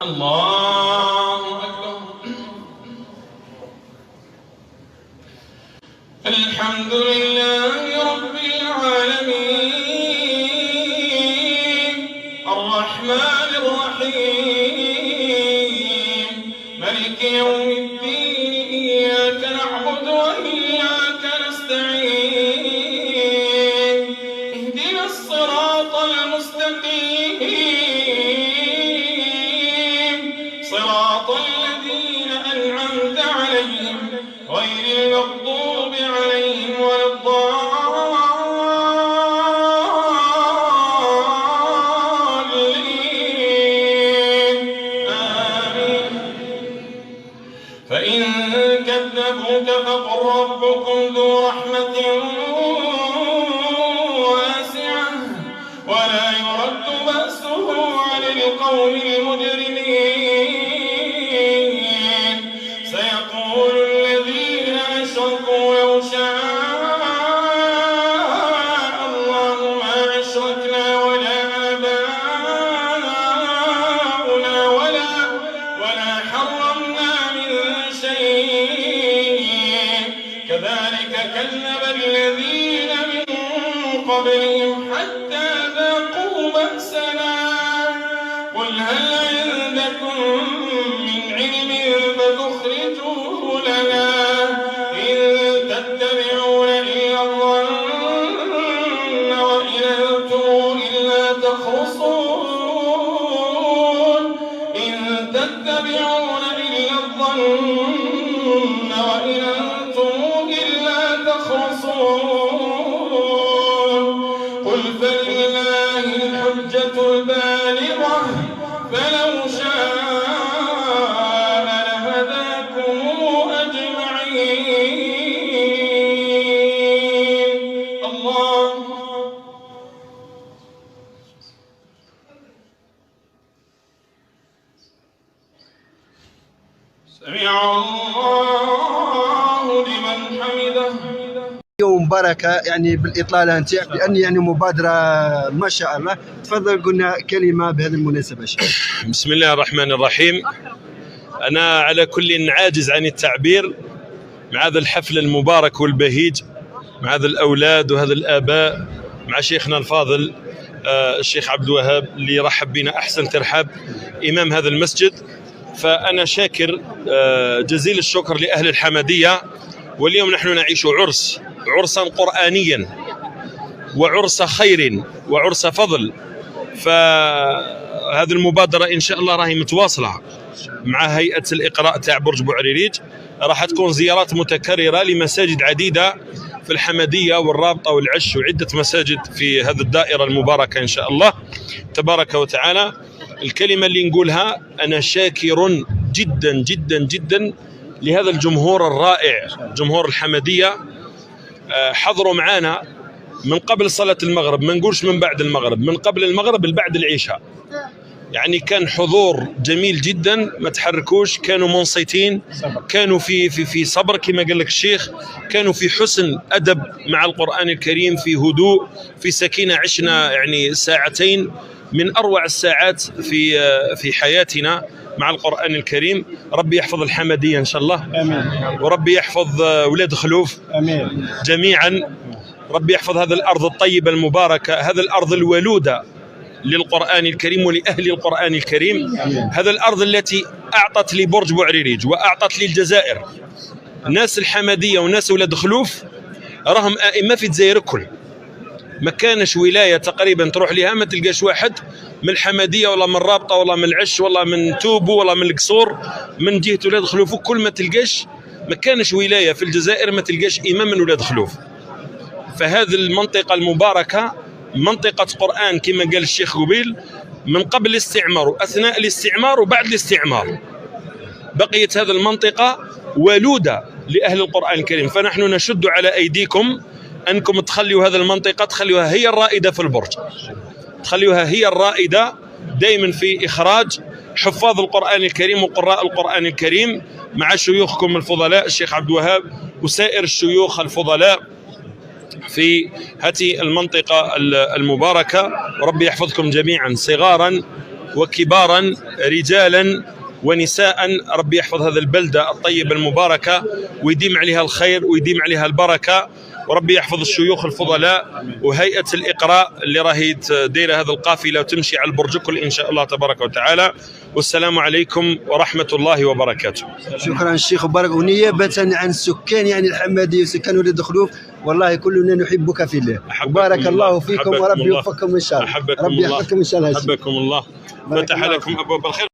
الله أكبر. الحمد لله رب العالمين الرحمن الرحيم مالك يوم الدين إياك نعبد وإياك نستعين اهدنا الصراط المستقيم صراط الذين أنعمت عليهم غير المغضوب عليهم ولا الضالين آمين. فإن كذبوك فقل ربكم ذو رحمة واسعة ولا يرد بأسه عن القوم المجرمين. سيقول الذين أشركوا لو شاء الله ما أشركنا ولا آباؤنا ولا حرمنا من شيء كذلك كذب الذين من قبلهم حتى ذاقوا بأسنا. قل هل عندكم من علم فتخرجوه لنا إن تتبعون إلا الظن وإن أنتم إلا تخرصون. إن تتبعون إلا الظن وإن أنتم إلا تخرصون. قل فلله الحجة البالغة فلو شاء لهداكم أجمعين. الله سمع الله لمن حمده. يوم بركة يعني بالإطلالة نتاعك لأن يعني مبادرة ما شاء الله. تفضل قلنا كلمة بهذه المناسبة. بسم الله الرحمن الرحيم. أنا على كل عاجز عن التعبير مع هذا الحفل المبارك والبهيج، مع هذا الأولاد وهذا الآباء، مع شيخنا الفاضل الشيخ عبد الوهاب اللي رحب بنا أحسن ترحاب، إمام هذا المسجد. فأنا شاكر جزيل الشكر لأهل الحمدية. واليوم نحن نعيش عرسا قرآنيا وعرس خير وعرس فضل. فهذه المبادرة إن شاء الله راهي متواصلة مع هيئة الإقراء تاع برج بوعريريج. راح تكون زيارات متكررة لمساجد عديدة في الحمدية والرابطة والعش وعدة مساجد في هذه الدائرة المباركة إن شاء الله تبارك وتعالى. الكلمة اللي نقولها، أنا شاكر جدا جدا جدا لهذا الجمهور الرائع، جمهور الحمدية. حضروا معنا من قبل صلاة المغرب، ما نقولش من بعد المغرب، من قبل المغرب لبعد العشاء. يعني كان حضور جميل جدا، ما تحركوش، كانوا منصتين، كانوا في صبر كما قال لك الشيخ، كانوا في حسن أدب مع القرآن الكريم، في هدوء، في سكينة. عشنا يعني ساعتين من أروع الساعات في حياتنا مع القرآن الكريم. ربي يحفظ الحمدية إن شاء الله، آمين. وربي يحفظ أولاد خلوف، آمين، جميعا. ربي يحفظ هذا الأرض الطيبة المباركة، هذا الأرض الولودة للقرآن الكريم ولأهل القرآن الكريم، آمين. هذا الأرض التي أعطت لبرج بوعريريج وأعطت للجزائر. ناس الحمدية وناس أولاد خلوف راهم أئمة في الجزائر الكل. ما كانش ولاية تقريبا تروح لها ما تلقاش واحد من الحمدية ولا من الرابطة ولا من العش ولا من توبو ولا من القصور من جهة ولاد خلوف. كل ما تلقاش، ما كانش ولاية في الجزائر ما تلقاش إمام من ولاد خلوف. فهذه المنطقة المباركة منطقة قرآن كما قال الشيخ قبيل، من قبل الاستعمار وأثناء الاستعمار وبعد الاستعمار بقيت هذه المنطقة ولودة لأهل القرآن الكريم. فنحن نشد على أيديكم أنكم تخلوا هذه المنطقة، تخلوها هي الرائدة في البرج، تخلوها هي الرائدة دائما في إخراج حفاظ القرآن الكريم وقراء القرآن الكريم، مع شيوخكم الفضلاء الشيخ عبد الوهاب وسائر الشيوخ الفضلاء في هذه المنطقة المباركة. وربي يحفظكم جميعا صغارا وكبارا رجالا ونساء. ربي يحفظ هذه البلدة الطيبة المباركة ويديم عليها الخير ويديم عليها البركة، وربي يحفظ الشيوخ الفضلاء وهيئة الإقراء اللي راهي دايرة هذه القافلة وتمشي على البرج كل إن شاء الله تبارك وتعالى. والسلام عليكم ورحمة الله وبركاته. شكرا الشيخ مبارك، ونيابة عن سكان يعني الحمادية وسكان وليد خلوف، والله كلنا نحبك في الله. بارك الله فيكم وربي يوفقكم ان شاء الله. ربي يحفظكم ان شاء الله. أحبكم الله. فتح لكم أبواب الخير.